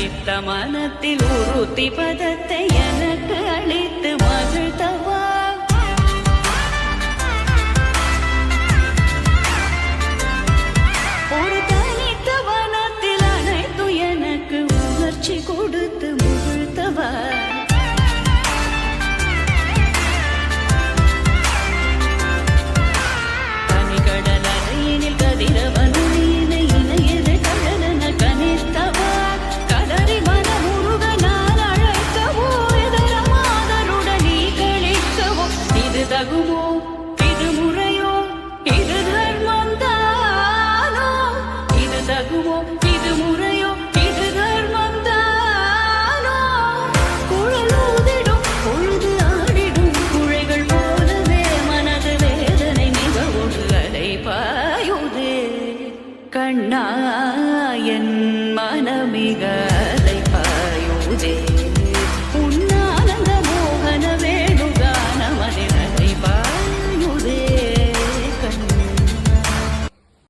தனித்த மனத்தில் உறுத்தி பதத்தை எனக்கு அளித்து மகிழ்த்தவா ஒரு தனித்த மனத்தில் அனைத்து எனக்கு உணர்ச்சி கொடுத்து முகிழ்த்தவா தனிகடல் அறையினில் கதிரவன் இணை இணையது கடலென கனித்தவா கதறி மனமுருக நான் அழைக்கவோ இதர மாதருடன் நீ கழிக்கவோ இது தகுமோ இது முறையோ இது தர்மந்தானோ இது தகுமோ இது முறையோ இது தர்மந்தானோ குழல் ஊதிடும் பொழுது ஆடிடும் குழைகள் போலவே மனது வேதனை மிகவும் அலை பாயுதே கண்ணா என் மனமிக அலை பாயுதே